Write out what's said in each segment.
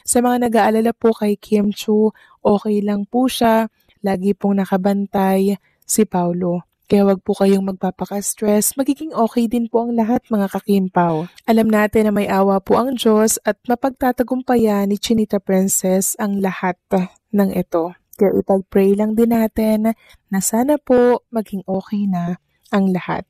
Sa mga nag-aalala po kay Kim Chu, okay lang po siya, lagi pong nakabantay si Paulo. Kaya wag po kayong magpapaka-stress, magiging okay din po ang lahat mga kakimpaw. Alam natin na may awa po ang Diyos at mapagtatagumpayan ni Chinita Princess ang lahat ng ito. Kaya ipag-pray lang din natin na sana po maging okay na ang lahat.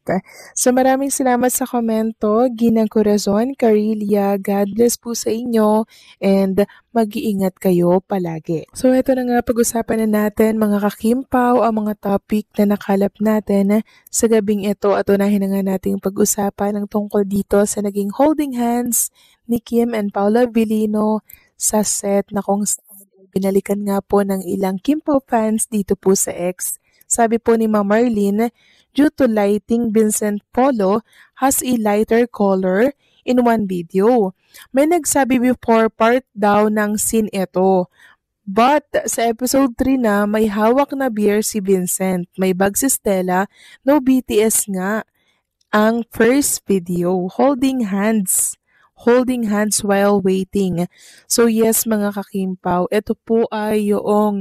So maraming salamat sa komento, Ginang Corazon, Carilia, God bless po sa inyo and mag-iingat kayo palagi. So ito na nga pag-usapan na natin mga kakimpaw ang mga topic na nakalap natin sa gabing ito at unahin na nga nating pag-usapan ang tungkol dito sa naging holding hands ni Kim and Paula Avellino sa set na kung saan binalikan nga po ng ilang Kimpaw fans dito po sa X. Sabi po ni Ma'am Marlene, due to lighting, Vincent Polo has a lighter color in one video. May nagsabi before part daw ng scene ito. But sa episode 3 na, may hawak na beer si Vincent. May bag si Stella. No BTS nga ang first video. Holding hands while waiting. So yes mga kakimpaw, ito po ay yung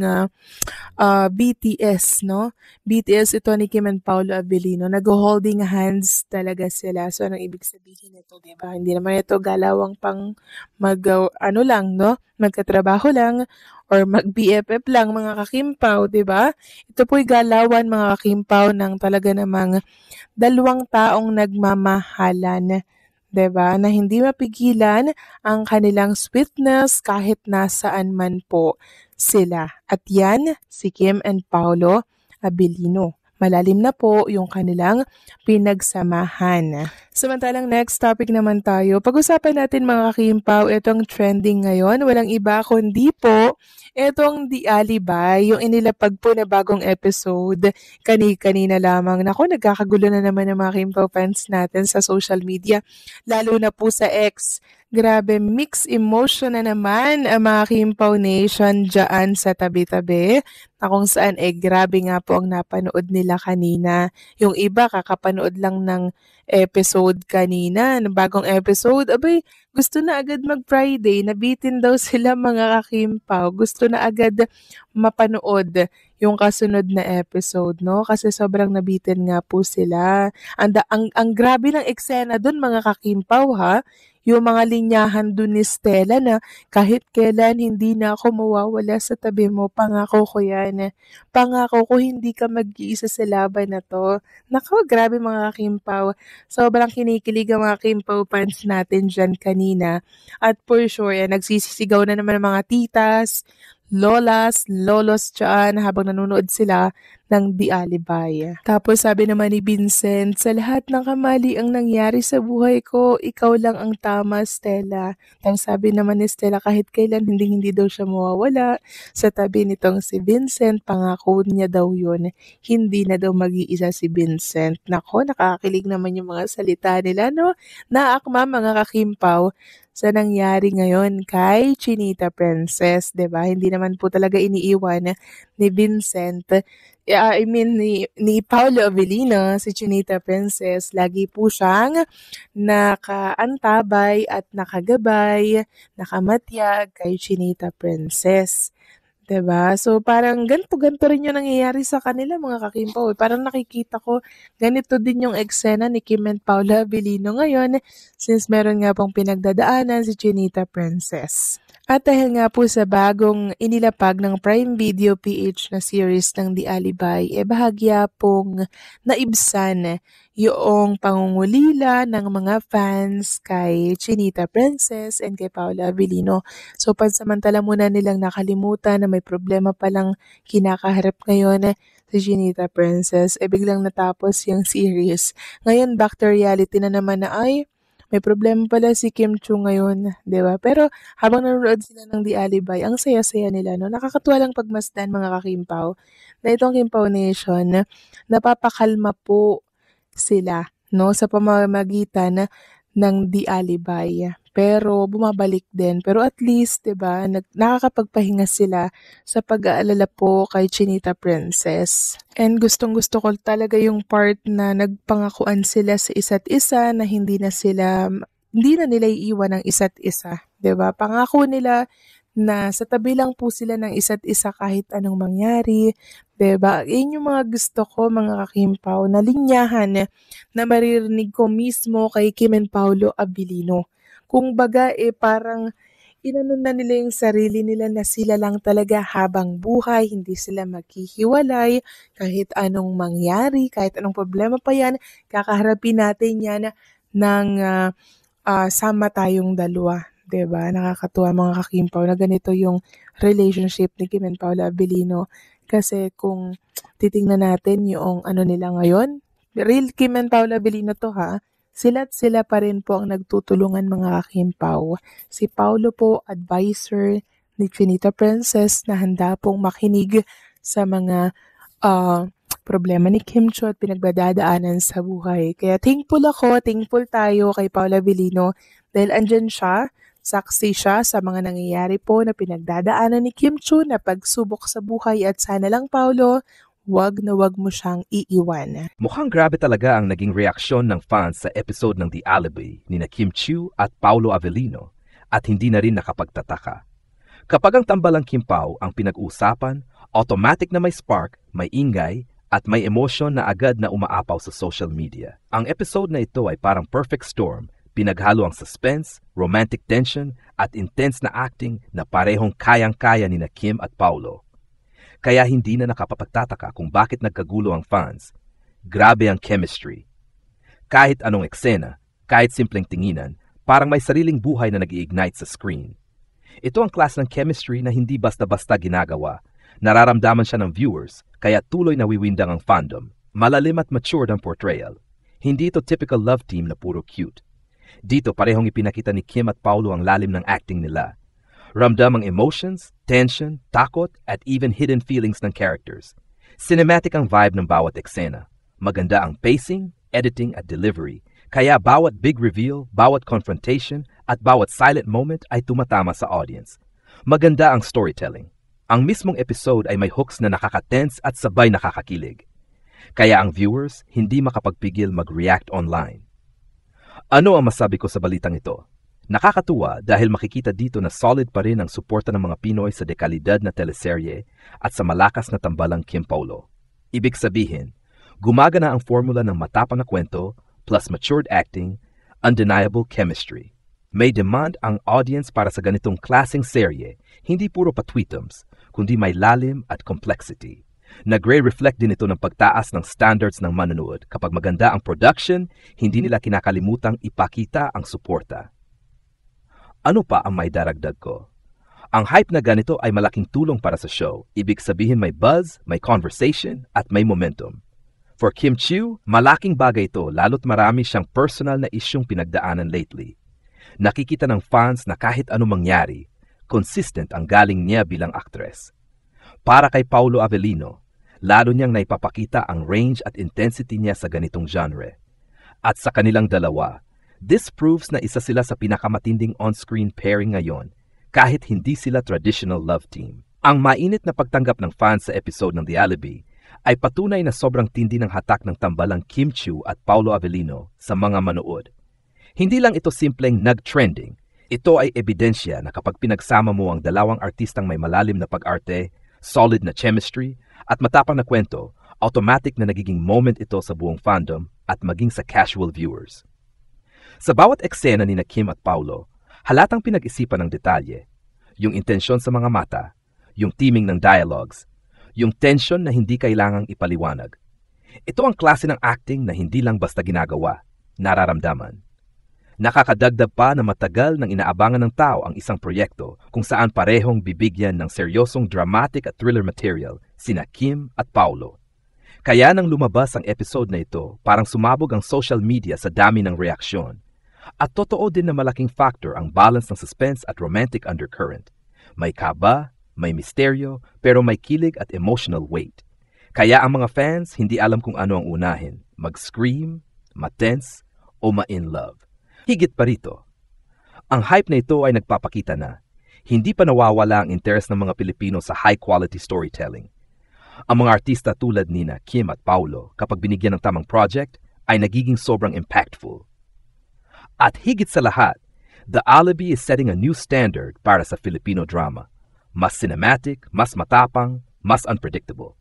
BTS, no? BTS ito ni Kim and Paolo Avellino. Nag-holding hands talaga sila. So anong ibig sabihin nito, diba? Hindi naman ito galawang pang magkatrabaho lang or mag-BFF lang mga kakimpaw, diba? Ito po'y galawan mga kakimpaw ng talaga namang dalawang taong nagmamahalan. Diba? Na hindi mapigilan ang kanilang sweetness kahit nasaan man po sila. At yan, si Kim and Paolo Avellino. Malalim na po yung kanilang pinagsamahan. Samantalang next topic naman tayo. Pag-usapan natin mga kakimpaw, itong trending ngayon. Walang iba kundi po itong The Alibay, yung inilapag po na bagong episode kanina lamang. Naku, nagkakagulo na naman ng mga Kimpaw fans natin sa social media, lalo na po sa X. Grabe, mixed emotion na naman ang mga Kimpaw Nation dyan sa tabi-tabi na kung saan grabe nga po ang napanood nila kanina. Yung iba kakapanood lang ng episode kanina, ng bagong episode, abay, gusto na agad mag-Friday, nabitin daw sila mga kakimpaw, gusto na agad mapanood yung kasunod na episode, no? Kasi sobrang nabitin nga po sila. Ang grabe ng eksena dun mga kakimpaw ha, yung mga linyahan dun ni Stella na kahit kailan hindi na ako mawawala sa tabi mo, pangako ko yan. Pangako ko hindi ka mag-iisa sa laban na to. Nako, grabe mga kakimpaw. Sobrang kinikilig ang mga Kimpaw fans natin dyan kanina. At for sure, nagsisisigaw na naman ang mga titas, lolas, lolos dyan habang nanonood sila ng The Alibay. Tapos sabi naman ni Vincent, sa lahat ng kamali ang nangyari sa buhay ko, ikaw lang ang tama, Stella. Tapos sabi naman ni Stella, kahit kailan hindi daw siya mawawala sa tabi nitong si Vincent, pangako niya daw yun. Hindi na daw mag-iisa si Vincent. Nako, nakakakilig naman yung mga salita nila, no? Naakma mga kakimpaw sa nangyari ngayon kay Chinita Princess, 'di ba? Hindi naman po talaga iniiwan ni Vincent. Ni Paolo Avellino, si Chinita Princess, lagi po siyang nakaantabay at nakagabay, nakamatyag kay Chinita Princess. 'Di ba? So parang ganito rin yung nangyayari sa kanila mga kakimpaw. Parang nakikita ko ganito din yung eksena ni Kim and Paula Avellino ngayon since meron nga pong pinagdadaanan si Chinita Princess. At dahil nga po sa bagong inilapag ng Prime Video PH na series ng The Alibay, bahagya pong naibsan yung pangungulila ng mga fans kay Chinita Princess and kay Paula Avellino. So pansamantala muna nilang nakalimutan na may problema palang kinakaharap ngayon si Chinita Princess. Biglang natapos yung series. Ngayon back to reality na naman na may problema pala si Kim Chu ngayon, 'di ba? Pero habang nanonood sila ng The Alibay, ang saya-saya nila, no? Nakakatuwa lang pagmasdan mga kakimpaw na itong Kimpaw Nation, napapakalma po sila, no? Sa pamamagitan ng The Alibay. Pero bumabalik din. Pero at least, 'di ba, nakakapagpahinga sila sa pag-aalala po kay Chinita Princess. And gustong-gusto ko talaga yung part na nagpangakuan sila sa isa't isa na hindi na sila hindi na nila iiwan ang isa't isa, 'di ba? Pangako nila na sa tabi lang po sila ng isa't isa kahit anong mangyari, 'di ba? Yun yung mga gusto ko mga kakimpaw na linyahan na maririnig ko mismo kay Kim and Paolo Abilino. Kung baga parang inano na nila yung sarili nila na sila lang talaga habang buhay, hindi sila maghihiwalay kahit anong mangyari, kahit anong problema pa yan, kakaharapin natin yan ng sama tayong dalawa. 'Di ba? Nakakatuwa mga kakimpaw na ganito yung relationship ni Kim and Paolo Abilino. Kasi kung titingnan natin yung ano nila ngayon, real Kim and Paolo Abilino to ha, sila't sila pa rin po ang nagtutulungan mga kakimpaw. Si Paolo po, advisor ni Chinita Princess na handa pong makinig sa mga problema ni Kim Cho at pinagdadaanan sa buhay. Kaya thankful tayo kay Paolo Abilino dahil andyan siya, saksi siya sa mga nangyayari po na pinagdadaanan ni Kim Cho na pagsubok sa buhay at sana lang Paolo, wag na wag mo siyang iiwan. Mukhang grabe talaga ang naging reaksyon ng fans sa episode ng The Alibi ni na Kim Chiu at Paolo Avellino at hindi na rin nakapagtataka. Kapag ang tambalang Kimpaw ang pinag-uusapan, automatic na may spark, may ingay, at may emosyon na agad na umaapaw sa social media. Ang episode na ito ay parang perfect storm, pinaghalo ang suspense, romantic tension, at intense na acting na parehong kayang-kaya ni na Kim at Paolo. Kaya hindi na nakapagtataka kung bakit nagkagulo ang fans. Grabe ang chemistry. Kahit anong eksena, kahit simpleng tinginan, parang may sariling buhay na nag-i-ignite sa screen. Ito ang klase ng chemistry na hindi basta-basta ginagawa. Nararamdaman siya ng viewers, kaya tuloy na wiwindang ang fandom. Malalim at matured ang portrayal. Hindi ito typical love team na puro cute. Dito parehong ipinakita ni Kim at Paolo ang lalim ng acting nila. Ramdam ang emotions, tension, takot, at even hidden feelings ng characters. Cinematic ang vibe ng bawat eksena. Maganda ang pacing, editing at delivery. Kaya bawat big reveal, bawat confrontation, at bawat silent moment ay tumatama sa audience. Maganda ang storytelling. Ang mismong episode ay may hooks na nakaka-tense at sabay nakakakilig. Kaya ang viewers hindi makapagpigil mag-react online. Ano ang masabi ko sa balitang ito? Nakakatuwa dahil makikita dito na solid pa rin ang suporta ng mga Pinoy sa dekalidad na teleserye at sa malakas na tambalang Kim Paolo. Ibig sabihin, gumagana ang formula ng matapang na kwento plus matured acting, undeniable chemistry. May demand ang audience para sa ganitong klaseng serye, hindi puro patwitums, kundi may lalim at complexity. Nagre-reflect din ito ng pagtaas ng standards ng manonood. Kapag maganda ang production, hindi nila kinakalimutang ipakita ang suporta. Ano pa ang may daragdag ko? Ang hype na ganito ay malaking tulong para sa show. Ibig sabihin may buzz, may conversation, at may momentum. For Kim Chiu, malaking bagay ito lalo't marami siyang personal na isyong pinagdaanan lately. Nakikita ng fans na kahit anong mangyari, consistent ang galing niya bilang actress. Para kay Paolo Avellino, lalo niyang naipapakita ang range at intensity niya sa ganitong genre. At sa kanilang dalawa, this proves na isa sila sa pinakamatinding on-screen pairing ngayon kahit hindi sila traditional love team. Ang mainit na pagtanggap ng fans sa episode ng The Alibi ay patunay na sobrang tindi ng hatak ng tambalang Kim Chiu at Paolo Avellino sa mga manood. Hindi lang ito simpleng nag-trending. Ito ay ebidensya na kapag pinagsama mo ang dalawang artistang may malalim na pag-arte, solid na chemistry, at matapang na kwento, automatic na nagiging moment ito sa buong fandom at maging sa casual viewers. Sa bawat eksena ni na Kim at Paolo, halatang pinag-isipan ng detalye. Yung intensyon sa mga mata, yung teaming ng dialogues, yung tension na hindi kailangang ipaliwanag. Ito ang klase ng acting na hindi lang basta ginagawa, nararamdaman. Nakakadagdag pa na matagal nang inaabangan ng tao ang isang proyekto kung saan parehong bibigyan ng seryosong dramatic at thriller material sina Kim at Paolo. Kaya nang lumabas ang episode na ito, parang sumabog ang social media sa dami ng reaksyon. At totoo din na malaking factor ang balance ng suspense at romantic undercurrent. May kaba, may misteryo, pero may kilig at emotional weight. Kaya ang mga fans hindi alam kung ano ang unahin, mag-scream, ma-tense, o ma-in love. Higit pa rito, ang hype na ito ay nagpapakita na hindi pa nawawala ang interes ng mga Pilipino sa high-quality storytelling. Ang mga artista tulad nina Kim at Paolo, kapag binigyan ng tamang project, ay nagiging sobrang impactful. At higit sa lahat, The Alibi is setting a new standard para sa Filipino drama. Mas cinematic, mas matapang, mas unpredictable.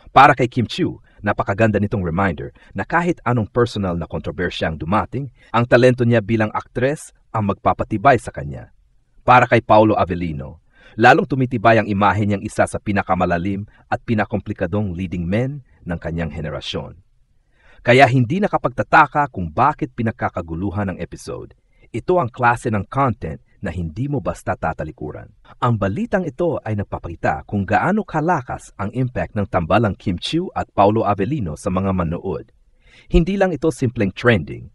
Para kay Kim Chiu, napakaganda nitong reminder na kahit anong personal na kontrobersyang dumating, ang talento niya bilang aktres ang magpapatibay sa kanya. Para kay Paulo Avellino, lalong tumitibay ang imahe niyang isa sa pinakamalalim at pinakomplikadong leading men ng kanyang henerasyon. Kaya hindi nakapagtataka kung bakit pinagkakaguluhan ng episode. Ito ang klase ng content na hindi mo basta tatalikuran. Ang balitang ito ay nagpapakita kung gaano kalakas ang impact ng tambalang Kim Chiu at Paulo Avellino sa mga manood. Hindi lang ito simpleng trending.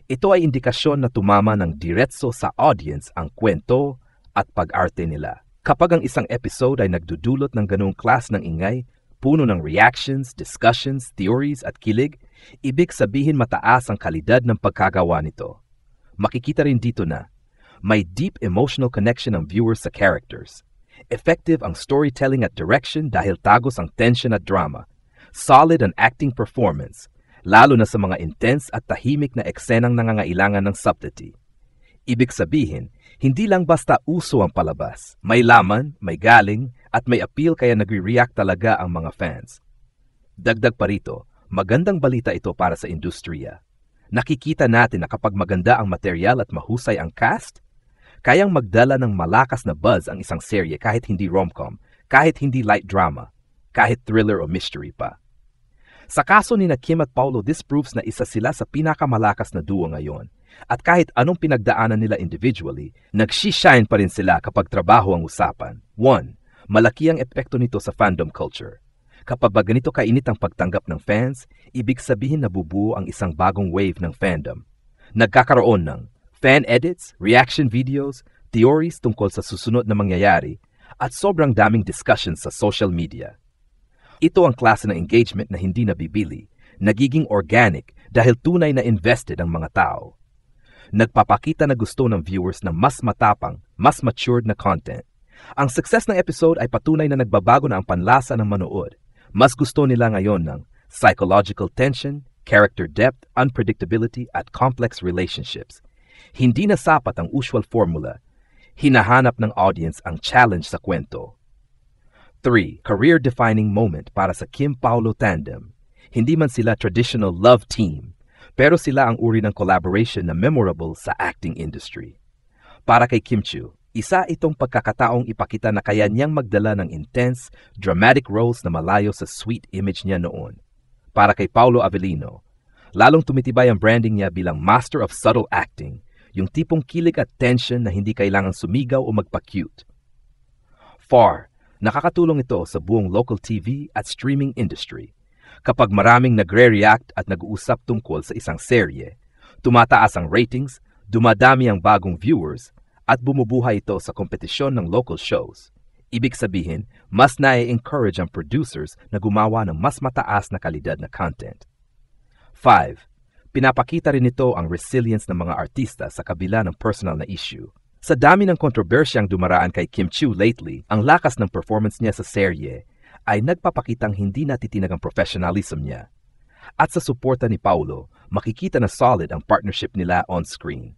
Ito ay indikasyon na tumama ng diretso sa audience ang kwento at pag-arte nila. Kapag ang isang episode ay nagdudulot ng ganung klas ng ingay, puno ng reactions, discussions, theories at kilig, ibig sabihin mataas ang kalidad ng pagkagawa nito. Makikita rin dito na may deep emotional connection ang viewers sa characters. Effective ang storytelling at direction dahil tagos ang tension at drama. Solid ang acting performance, lalo na sa mga intense at tahimik na eksenang nangangailangan ng subtlety. Ibig sabihin, hindi lang basta uso ang palabas. May laman, may galing, at may appeal kaya nagre-react talaga ang mga fans. Dagdag pa rito, magandang balita ito para sa industriya. Nakikita natin na kapag maganda ang material at mahusay ang cast, kayang magdala ng malakas na buzz ang isang serye kahit hindi rom-com, kahit hindi light drama, kahit thriller o mystery pa. Sa kaso ni Kim at Paulo, this proves na isa sila sa pinakamalakas na duo ngayon. At kahit anong pinagdaanan nila individually, nag-shine pa rin sila kapag trabaho ang usapan. 1. Malaki ang epekto nito sa fandom culture. Kapag ganito kainit ang pagtanggap ng fans, ibig sabihin nabubuo ang isang bagong wave ng fandom. Nagkakaroon ng fan edits, reaction videos, theories tungkol sa susunod na mangyayari, at sobrang daming discussions sa social media. Ito ang klase ng engagement na hindi nabibili, nagiging organic dahil tunay na invested ang mga tao. Nagpapakita na gusto ng viewers ng mas matapang, mas matured na content. Ang success ng episode ay patunay na nagbabago na ang panlasa ng manood. Mas gusto nila ngayon ng psychological tension, character depth, unpredictability, at complex relationships. Hindi na sapat ang usual formula. Hinahanap ng audience ang challenge sa kwento. 3. Career-defining moment para sa Kim-Paulo tandem. Hindi man sila traditional love team, pero sila ang uri ng collaboration na memorable sa acting industry. Para kay Kim Chiu, isa itong pagkakataong ipakita na kaya niyang magdala ng intense, dramatic roles na malayo sa sweet image niya noon. Para kay Paulo Avellino, lalong tumitibay ang branding niya bilang master of subtle acting, yung tipong kilig at tension na hindi kailangan sumigaw o magpa-cute. 4. Nakakatulong ito sa buong local TV at streaming industry. Kapag maraming nagre-react at nag-uusap tungkol sa isang serye, tumataas ang ratings, dumadami ang bagong viewers, at bumubuhay ito sa kompetisyon ng local shows. Ibig sabihin, mas na-encourage ang producers na gumawa ng mas mataas na kalidad na content. 5. Pinapakita rin ito ang resilience ng mga artista sa kabila ng personal na issue. Sa dami ng kontrobersyang dumaraan kay Kim Chiu lately, ang lakas ng performance niya sa serye ay nagpapakitang hindi natitinag ang professionalism niya. At sa suporta ni Paulo, makikita na solid ang partnership nila on screen.